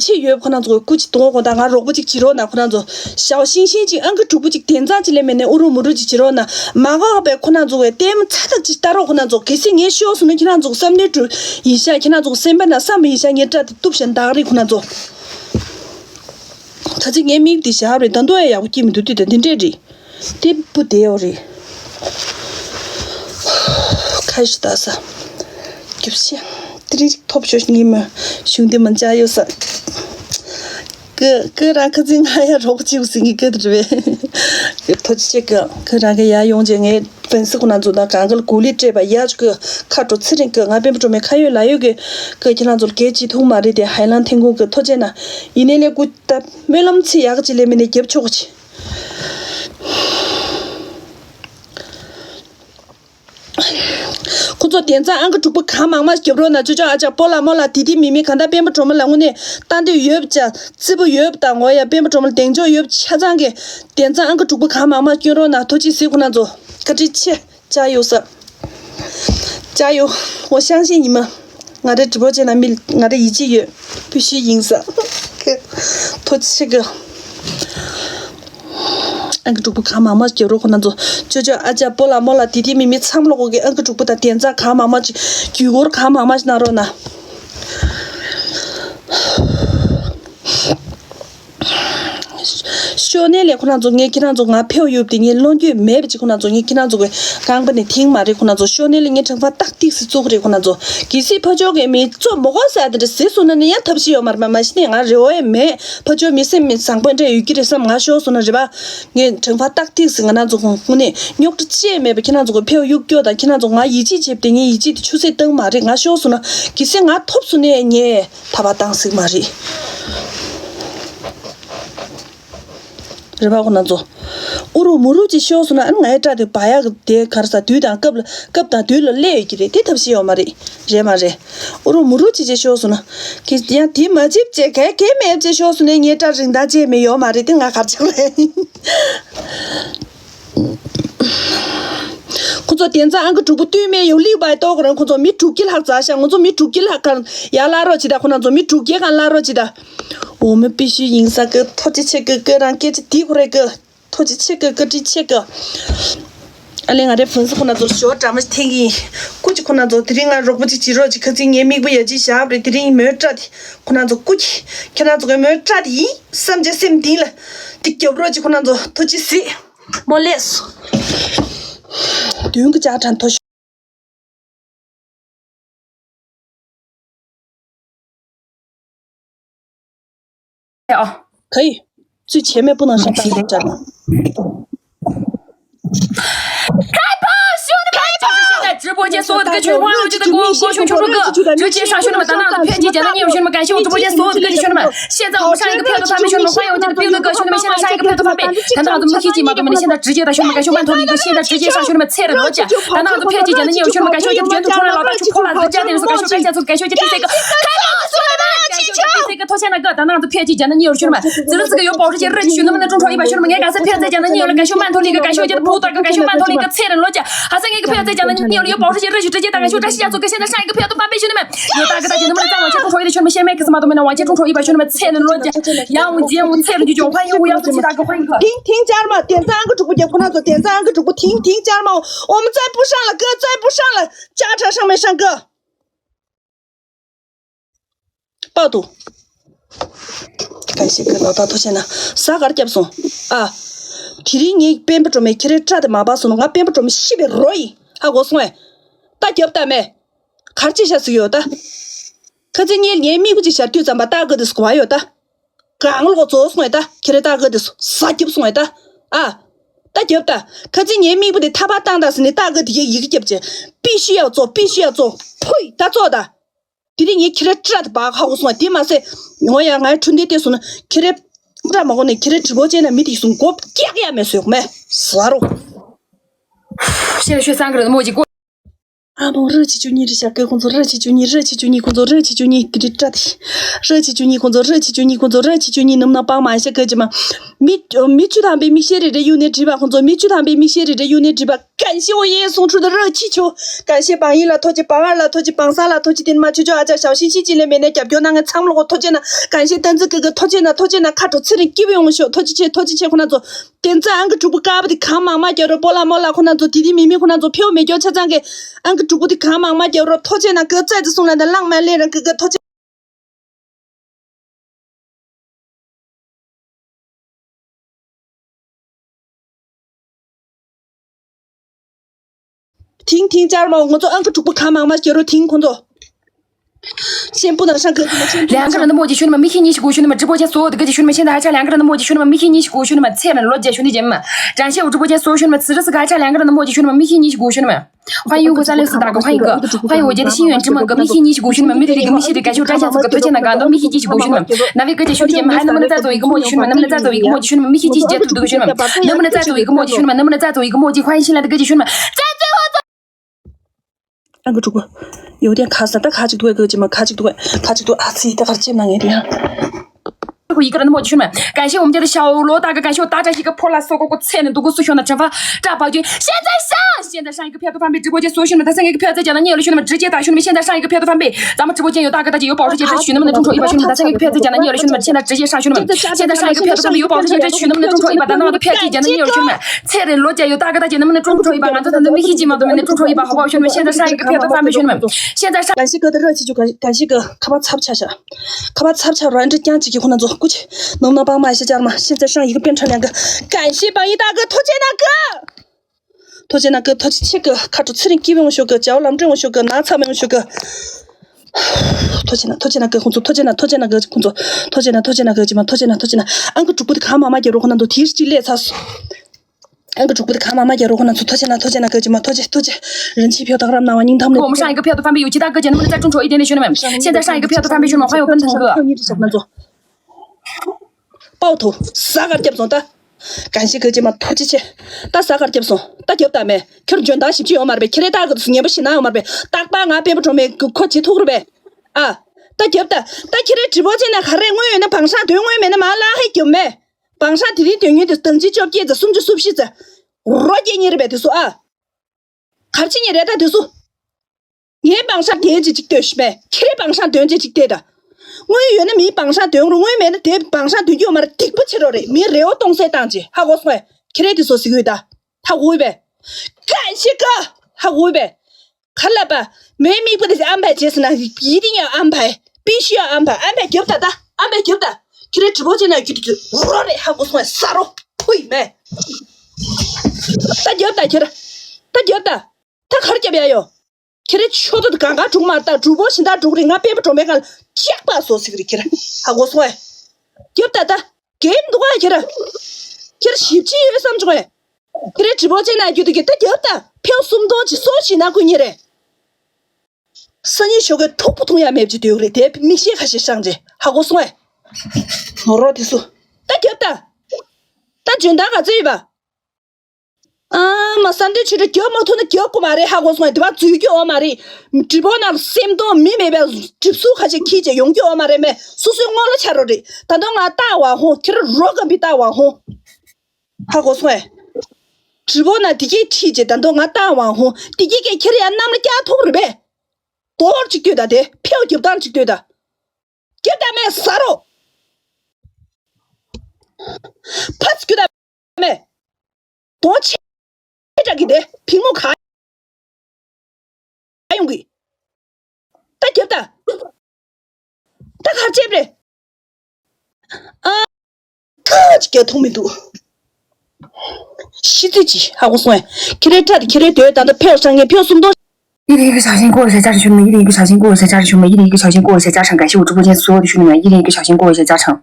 切约可能做估计多个当啊，若不就几罗那可能做小心心情，按个逐步就点赞起来面的，乌鲁木鲁就几罗那，马个别可能做个点差的几大罗可能做，可是你小时候可能做3年做以下，可能做3班的3班以下，你这都不想打的可能做。他这眼米的下边，当多呀，我见不到的，等这里，这不得了哩。开始打啥？就是。这top 学你们兄弟们加油噻！个人可真还要着就是一个的呗，头几个人个也用这个粉丝可能做到干个鼓励这吧，也这个看着此人个俺并不准备看有来有个可能做给几头马的的海浪天空个头见呐，一年来过的没那么吃呀个这里面的接不出去。工作点赞，按个主播看妈妈就不呢，就叫阿家波拉莫拉弟弟妹妹看他边不专门来我呢，当地约不家，只不约不到我呀，边不专门点着约不吃张个点赞，按个主播看妈妈就了呢，头几谁可能做，可这起加油噻，加油！我相信你们，我的直播间那边，我的一季月必须赢噻，头几个。按个主播看妈妈就如可能做，就叫阿家波拉莫拉弟弟妹妹参不了我给按个主播的点赞看妈妈就我看妈妈是哪着呢？小年龄可能做，你可能做俺票有的，你老久没不去可能做，你可能做个刚本的听嘛的可能做，小年龄你惩罚大地是做的可能做，其实泡椒给没做么个啥的，谁说呢？你也特别要嘛嘛，现在俺热爱没泡椒没什么上班这有几的什么俺小说呢是吧？你惩罚大地是俺那做我呢，你这钱没不可能做个票有交的，可能做俺一季接的，你一季的出息等嘛的，俺小说呢，其实俺特殊呢你他把当时嘛的。是吧？可能做，乌鲁木鲁这小时呢，俺爱扎的白呀个的，看啥对的，搞不对了来一个的，这特别要嘛的，是嘛的？乌鲁木鲁这小时呢，给人地嘛这该买这小时呢，你扎人大姐没要嘛的，等俺看出来。工作点赞，俺个主播对面有600多个人，工作没主给他咋想？我做没主给他看，也拉着去的，可能做没主给俺拉着去的。我们必须赢3个，头几7个个人给这递过来个，头几7个这7个。俺另外的粉丝可能做小咱们听的，估计可能做这里俺如果就记着去，可是年米不也记下不的，这里没有扎的，可能做估计，可能做个没有扎的，3节3点了，这叫不着就可能做头几10，没累死。对个家长头。啊，可以，最前面不能上大站。开炮，兄弟们！就是现在直播间所有的歌曲，网络剧的国雄求助歌，直接上兄弟们当当的票击简单念，兄弟们感谢我直播间所有的歌曲兄弟们。现在我们上一个票的发配，兄弟们欢迎我们的标的歌，兄弟们现在上一个票的发配，当当的没提及嘛，对们现在直接的兄弟们感谢曼陀一个，现在直接上兄弟们菜的逻辑，当当的票击简单念，兄弟们感谢我们的卷土重来，老大去破烂子家庭的时候，感谢感谢第3个，开炮，兄弟们！这个头前那个，当当的票击简单念，兄弟们，这是个有保时捷热气，兄弟们的中超100，兄弟们爱干啥票在简单念了，感谢曼陀一个，感谢我的葡萄个，感谢曼陀一个菜的逻辑，还是一个票在简单念了，有保时捷热气直接打开，兄弟们下做个现在上一个票都翻倍，兄弟们，有大哥大姐能不能再往前中超1的兄弟们，先麦克斯嘛都没能往前中超100，兄弟们菜的逻辑，杨节目菜了就叫欢迎我要是其他个欢迎客，听家人们，点赞俺个主播节，不能做点赞俺个主播听家人们，我们再不上了哥，再不上了，加车上面上歌，爆肚。感谢哥老大头先呢，啥个接不送啊？提里你边不准备，提里扎的马巴送，我边不准备西边热意，还我送哎，大接不大没？看这下是有的，可是你连米过这下对咱把大哥的是关有的，刚了我做送的，提里大哥的啥接不送的啊？大接不大，可是你米不的他把当的是你大哥的一个接不接，必须要做，呸，他做的。弟弟，你起来吃的吧，好我说，弟妈说，我也俺春天的时候呢，起来，咱们我呢，起来直播间呢，没得送过，这个也没送没，是了。现在学3个人的墨迹过。啊，我热气就你这下给工作，热气就你工作，热气就你给这扎的，热气就你工作，热气就你能不能帮忙一下哥姐们？没去他被没写的这有点直吧工作，没去他被没写的这有点直吧。感谢我爷爷送出的热气球，感谢榜一了，托起榜二了，托起榜三了，托起点嘛，就阿家小星星进来面的夹表那个仓了我托起呢，感谢单子哥哥托起呢，看着吃的基本用手托起去可能做点赞俺个主播嘎不的看妈妈叫着波拉可能做弟弟妹妹可能做票没叫车站给俺个主播的看妈妈叫着托起呢，哥再次送来的浪漫恋人哥哥托起。听家人们，我做俺个主播看妈妈叫着听工作。先不能上课，两个人的墨迹兄弟们，没听你起鼓兄弟们，直播间所有的歌姬兄弟们，现在还差两个人的墨迹兄弟们，没听你起鼓兄弟们，菜人罗姐兄弟姐妹们，展现我直播间所有兄弟们，此时此刻还差两个人的墨迹兄弟们，没听你起鼓兄弟们，欢迎56364大哥，欢迎哥，欢迎我家的心愿之梦哥，没听你起鼓兄弟们，没听这个没听的感谢我展现这个推荐的感动，没听你起鼓兄弟们，哪位歌姬兄弟姐妹还能不能再走一个墨迹兄弟们，能不能再走一个墨迹兄弟们，没听你起截图的兄弟们，能不能再走一个墨迹兄弟们，能不能再走一个墨迹，欢迎新来的歌姬兄弟们，在最后走。俺个主播有点卡死，但卡几多个节目，卡几多啊！自己在发节目那点。最后一个人的墨迹兄弟们，感谢我们家的小罗大哥，感谢我大家一个破烂锁锅菜的多过所兄的惩罚炸暴君，现在上一个票都翻倍，直播间所有兄弟们，他3个票在讲的聂了兄弟们，直接打兄弟们，现在上一个票都翻倍，咱们直播间有大哥大姐有保时捷这许能不能众筹100兄弟们，他3个票在讲的聂了兄弟们，现在直接上兄弟们，现在上一个票都翻倍有保时捷这许能不能众筹100，咱们的票在讲的聂了兄弟们，菜的罗姐有大哥大姐能不能众筹100，俺这他的没戏嘛，都能众筹100，好不好兄弟们？现在上一个票都翻倍兄弟们，现在上。感谢哥的热气就感谢哥，可把插不下去了，可把插不下乱着讲几句可能做，估计能不能帮忙一下家人们？现在上一个变成2个，感谢榜一大哥托起那个，托起7个，卡住吃的基本我学个，教郎正我学个，拿草莓我学个。托起那个工作，托起那个工作，托起那个基本，托起那，俺个主播的看妈妈叫可能都提示列操死。俺个主播的看妈妈叫可能托起那个基本，托起，人气票当然拿完您他们。我们上一个票都翻倍，有其他哥姐能不能再众筹一点点兄弟们？现在上一个票都翻倍兄弟们，欢迎奔腾哥。爆头3个接不送的。感谢哥姐们托起去，打3个接不送，打接不打没？可能全打西去我妈呗，可能打个是年不行那我妈呗，打把俺别不中没，快截图了呗，啊，打接不打，打起来直播间那看来我原来榜上对我原来嘛拉黑就没，榜上提的订阅的登记交接着送去收皮子，我给你的呗，就说啊，看起你来的就说，你榜上订阅就对是呗，可能榜上订阅就对的。我原来没榜上对，我原来对榜上对，我妈的顶不起了嘞，没留东西当家，还我说，看来就说是有的，他会呗，感谢哥，还会呗，看来吧，妹妹不得安排这事呢，一定要安排，必须要安排就不得，安排就不得，看来直播间呢就我嘞，还我说杀了，呸妹，打就打去了，打就打，他看见没有？可能瞧到刚刚中嘛，但主播现在中的俺别不中没看，假把说是个的，可能还我说哎，就打打，给多少去了？可能17月3中哎，可能直播间呢就得给他就打，票送多去，送去哪个你嘞？生意学个通不通也没去丢了，得明显还是上去，还我说哎，我老的说，打就打，打全打个嘴吧。嘛3点去的脚毛头的脚骨嘛的，还我说对吧？嘴脚嘛的，直播那3多没呗，直说还是起着用脚嘛的没，所以我了吃了的，但到俺大网红，其实如果比大网红，还我说直播那第几起着，但到俺大网红，第几个其实俺那么家头了呗，多少几对的，票就当几对的，给他们杀了，怕几个的没，多钱。这个的屏幕卡用的，打接的，打卡接不嘞？这个透明度，洗自己，还我说可能这里可能对，但是票上也票送多。一个小心过一下加成兄弟们，一个小心过一下加成兄弟们，一个小心过一下加成，感谢我直播间所有的兄弟们，一个小心过一下加成。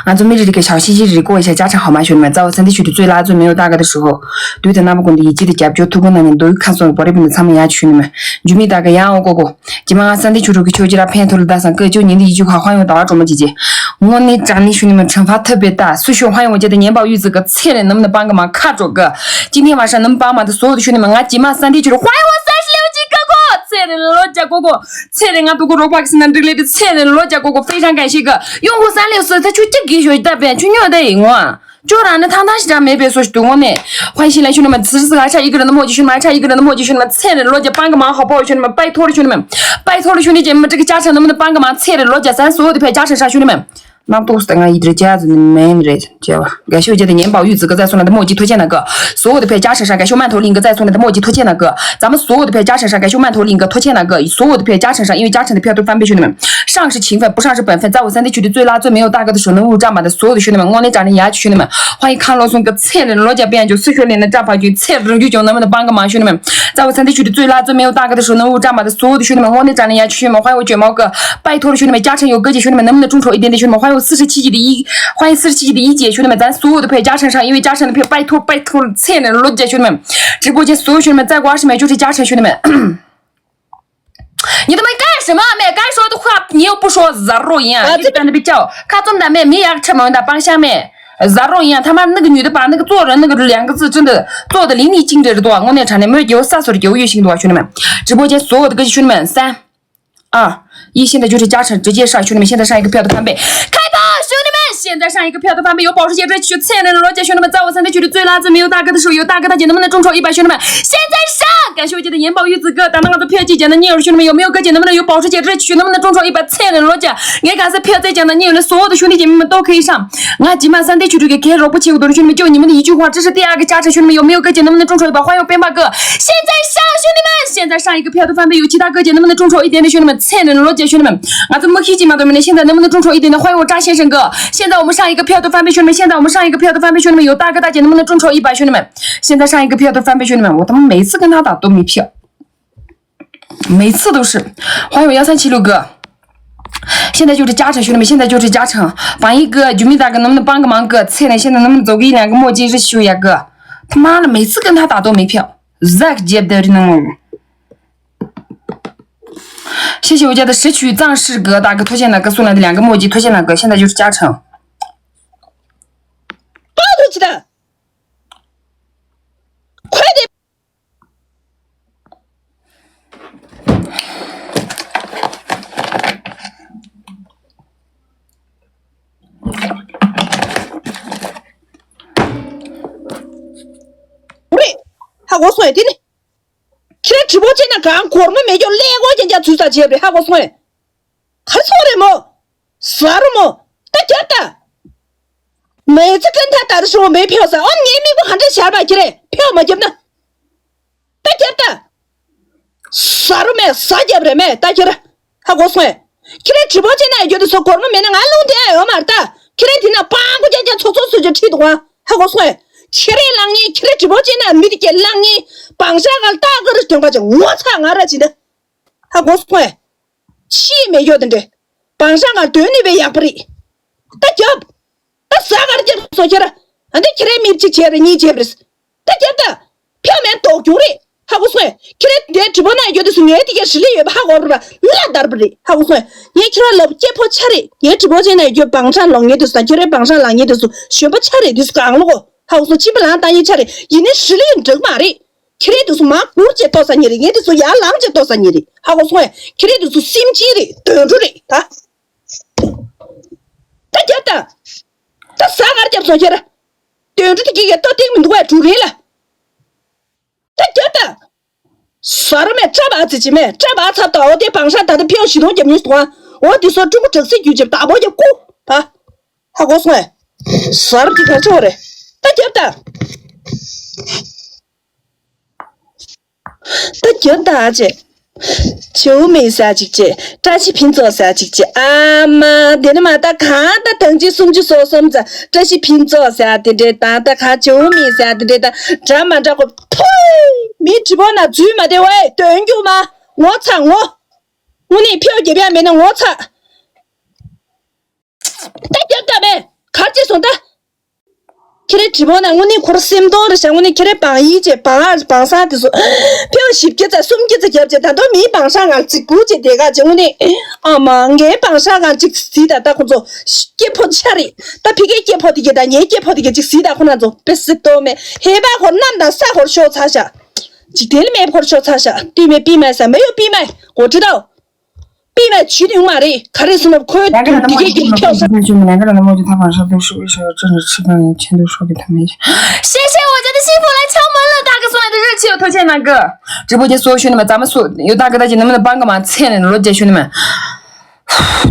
俺准备这里给小西西这里过一下加成好吗，兄弟们？在我身体区的最拉最没有大哥的时候，对着那不公的一季的夹不就突破那年都有看所有玻璃瓶的场面呀，兄弟们，准备大哥养我哥哥，今晚俺身体区这个球季了片头的打上各9年的一句话，欢迎我到二中么姐姐，我的站的兄弟们惩罚特别大，所以欢迎我家的年报玉子哥，菜人能不能帮个忙卡着哥？今天晚上能帮忙的所有的兄弟们，俺今晚身体区的欢迎我36级哥哥，菜人老家哥哥，菜人俺不过罗巴克斯南这里的菜人老家哥哥，非常感谢哥，用户364他去这个学大便去尿的我。就让那他是这没别说是对我呢。欢迎新来兄弟们，此时还差一个人的墨迹，兄弟们还差一个人的墨迹，兄弟们，菜的逻辑帮个忙好不好？兄弟们，拜托了兄弟们，拜托了兄弟姐妹们，这个加成能不能帮个忙？菜的逻辑咱所有的票加成上，兄弟们。那都是俺一直夹子没人接吧？感谢我家的年宝玉子哥再送来的墨迹推荐那个，所有的票加成上，感谢馒头林哥再送来的墨迹推荐那个，咱们所有的票加成上，感谢馒头林哥推荐那个，所有的票加成上，因为加成的票都翻倍，兄弟们，上是勤奋，不上是本分，在我3D区的最拉最没有大哥的时候能入战马的所有的兄弟们，我的站的牙去兄弟们，欢迎看老孙哥菜的罗家编剧，四学连的战法剧，菜的就能不能帮个忙，兄弟们，在我3D区的最拉最没有大哥的时候能入战马的所有的兄弟们，我的站的牙去兄弟们，欢迎我卷毛哥，拜托了兄弟们，加成有哥姐兄弟们，能不能众筹一点点兄弟们，欢迎我47级的欢迎47级的一姐兄弟们，咱所有的票加成上，因为加成的票拜托菜的罗家兄弟们，直播间所有兄弟们再过20秒就是加成兄弟们。你他妈干什么？没该说的话你又不说，0一样，你在那边叫，看这么大没牙吃嘛，那帮下面0一样，他妈那个女的把那个做人那个2个字真的做的淋漓尽致的多，我那场的没有3岁的犹豫心多，兄弟们，直播间所有的各位兄弟们，3、2、1，现在就是加成，直接上，兄弟们，现在上一个票的翻倍，开吧，兄弟们！现在上一个票的翻倍，有保时捷这区菜的罗家兄弟们，在我3D区的最拉子没有大哥的时候，有大哥大姐能不能众筹100兄弟们？现在上！感谢我家的元宝玉子哥，当我的票季讲的你有兄弟们有没有哥姐能不能有保时捷这区能不能众筹100菜的罗家？俺看是票在讲的你有的所有的兄弟姐妹们都可以上，俺今晚3D区这个开肉不起我的兄弟们，就你们的一句话，这是第2个加成，兄弟们有没有哥姐能不能众筹100？欢迎我边巴哥，现在上兄弟们，现在上一个票的翻倍，有其他哥姐能不能众筹一点的兄弟们？菜的罗家兄弟们，俺怎么黑金嘛对不对？现在能不能众筹一点的？欢迎我扎先生哥，现在我们上一个票的翻倍，兄弟们，现在我们上一个票的翻倍，兄弟们有大哥大姐能不能众筹100？兄弟们，现在上一个票的翻倍，兄弟们，我他妈每次跟他打都没票，每次都是。欢迎我1376哥，现在就是加成，兄弟们，现在就是加成，帮一个就没大哥能不能帮个忙哥？菜呢？现在能不能走个1、2个墨迹是修呀哥？他妈的，每次跟他打都没票，Zack 接不得的那种。谢谢我家的石曲藏士哥大哥推荐那个送来的2个墨迹推荐那个，现在就是加成。报出去的，快点！不对，还我说的呢。去直播间那干活，我们没有2个人家最少接不还我说的，还说的么？啥了么？大家的。每次跟他打的时候没票噻，哦，你没不喊这下吧去嘞，票没接呢，大家的，啥都没，啥接不得没，大家的，还我说，去来直播间呢，觉得说我们没能俺弄的哎，我妈的，去来听了8个家家搓搓手就吃的话，还我说，去来让你去来直播间呢，没得给让你帮上个大个的电话就我操俺了记得，还我说，气没觉得的，帮上个对你为养不的，大家。那啥个的就说起来，俺这起来没去接的，你接不是？大家的票面都丢的，还我说，起来连直播那觉得是年底的10月吧，还我不吧，烂打不的，还我说，你起来老接破吃的，你直播间那就帮上老年的是，起来帮上老年的是，学不吃的就是讲了个，还我说基本上当你吃的，一年10年挣嘛的，起来都是马股节多少年的，也都是牙狼节多少年的，还我说，起来都是心机的，等着的，啊，大家的。他啥个的说起来，顶着的给到顶门都快住人了。他觉得啥都没，这把自己没，这把他到底帮上他的票系统就没说，我就说中国政治局就打包就过啊，还我说，啥都给他做的，他觉得，他觉得阿姐。秋梅三姐姐，张起平泽三姐姐，啊妈的妈的，看的登记送去说什么子？这是平泽三的的，当的看秋梅三的的，这么这个，呸！没直播那最嘛的喂，登记吗？我操我那票这边没能我操，大家干没？看这说的。去来直播呢，我那可是什多的像我那去来帮1节、帮2、帮3的时候，票10节在送节在节节，但都没帮上啊，只估计这个就我那，啊嘛，俺帮上啊，这谁的，但可做解破起来，但皮给解破的给他，你解破的给这谁的可能做，不是多没，黑白和男的3号小插下，今天里面破小插下，对面闭麦噻，没有闭麦，我知道。比来去定嘛的，看的是那可两个人的默契，跳绳。两个人的默契，他晚上都是为啥要正式吃饭，全都说给他们一下。谢谢我家的幸福来敲门了，大哥送来的热气有头前那个直播间所有兄弟们，咱们所有大哥大姐能不能帮个忙？亲爱的罗姐兄弟们。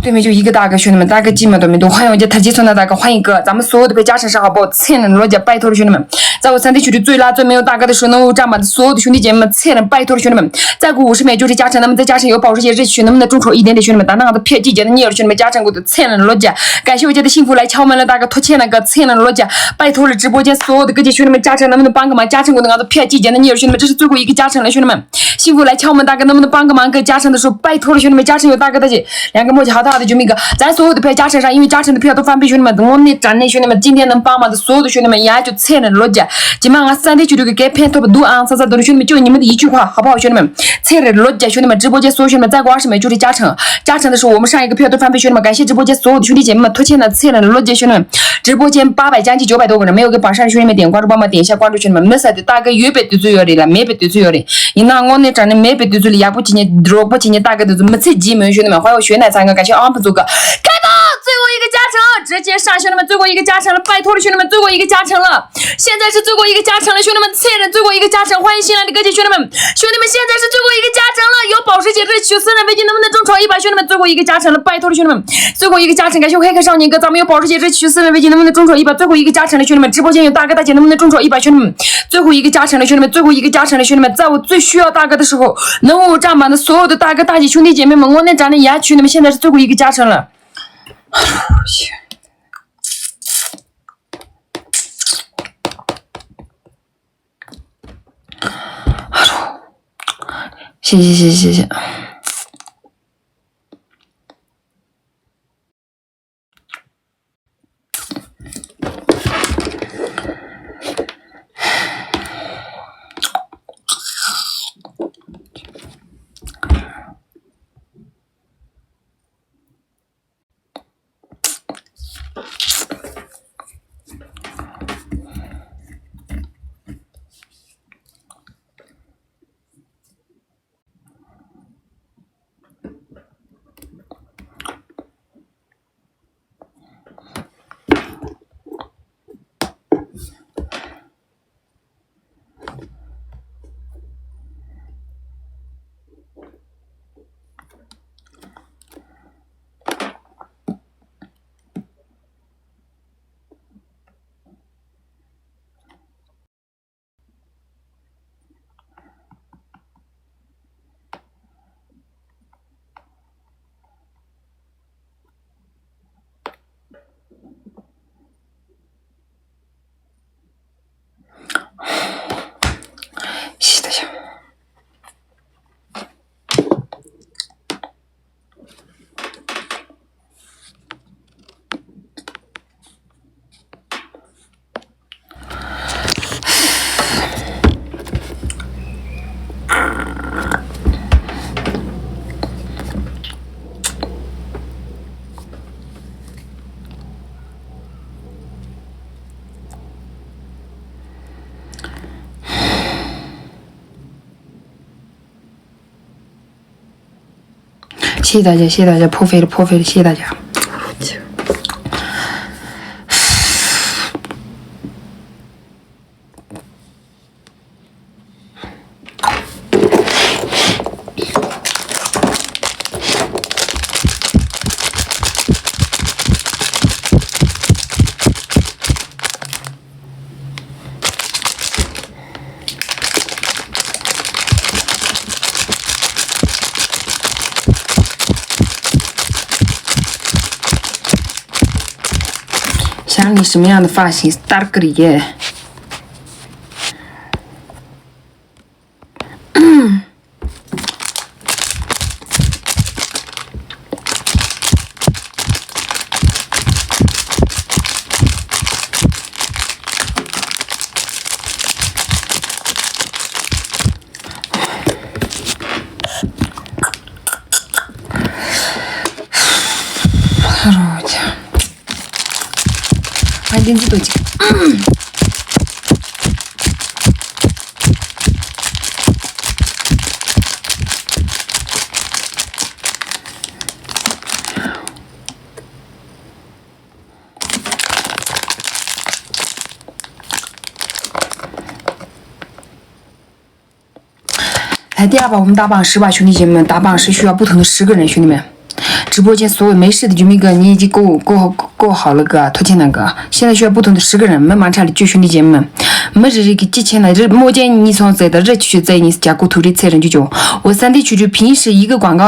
对面就一个大哥，兄弟们，大哥几毛都没多，欢迎我家太极村的大哥，欢迎哥，咱们所有的被加成上好不好？亲爱的罗姐，拜托了兄弟们，在我3地区的最拉最没有大哥的时候，能够站满的所有的兄弟姐妹们，亲爱的拜托了兄弟们，再过50秒就是加成，咱们再加成有保时捷热血，能不能众筹一点点兄弟们，当那个撇季节的你有兄弟们加成过的，亲爱的罗姐，感谢我家的幸福来敲门了，大哥，托歉那个，亲爱的罗姐，拜托了直播间所有的各界兄弟们加成，能不能帮个忙？加成过的那个撇季节的你有兄弟们，这是最后一个加成了，兄弟们，幸福来敲门，大哥能不能帮个忙？给加成的时候，拜托了兄弟们，加成有大哥大姐2个默契好大的救命哥，咱所有的票加成上，因为加成的票都翻倍，兄弟们，我们站内兄弟们，今天能帮忙的所有的兄弟们，也就亲爱的罗姐，今晚俺3地区这个改片头不都啊，啥都的兄弟们，就你们的一句话，好不好，兄弟们？亲爱的罗姐，兄弟们，直播间所有兄弟们，再过20秒就是加成，加成的时候我们上一个票都翻倍，兄弟们，感谢直播间所有的兄弟姐妹们，托歉了，亲爱的罗姐兄弟们，直播间800将近900多个人，没有给榜上的兄弟们点关注，帮忙点一下关注，兄弟们，没啥的，大概越别对最要的了，没别对最要的，你拿我那站的没别对最的，也不今年若不今年大概都是没才几名兄弟们，欢迎我雪奶3个，感谢安普做个。开吧，最后一个加成，直接上兄弟们，最后一个加成了，拜托了兄弟们，最后一个加成了，现在是最后一个加成了，兄弟们，亲爱的最后一个加成，欢迎新来的各界兄弟们，兄弟们现在是最后一个加成了，有保时捷热血私人飞机能不能中超100，兄弟们最后一个加成了，拜托了兄弟们，最后一个加成，感谢我黑客少年哥，咱们有保时捷热血私人飞机能不能中超100，最后一个加成了，兄弟们，直播间有大哥大姐能不能中超100，兄弟们，最后一个加成了，兄弟们，最后一个加成了，兄弟们，在我最需要大哥的时候，能够站满的所有的大哥大姐兄弟姐妹们，我那站的牙兄弟们，现在是最后一个加成了。谢谢。谢谢大家。谢谢大家，破费了，谢谢大家。想理什么样的发型 ？Start 个耶。连字都讲。猜点吧，我们打榜10吧，兄弟姐妹们，打榜10需要不同的10个人，兄弟们。直播间所有没事的就没个，你已经够好了个，拖欠那个，现在需要不同的10个人，没马差的就兄弟姐妹们，没这个几千的，这目前你从在的这区在你家骨头里才人就叫，我3D区就平时一个广告。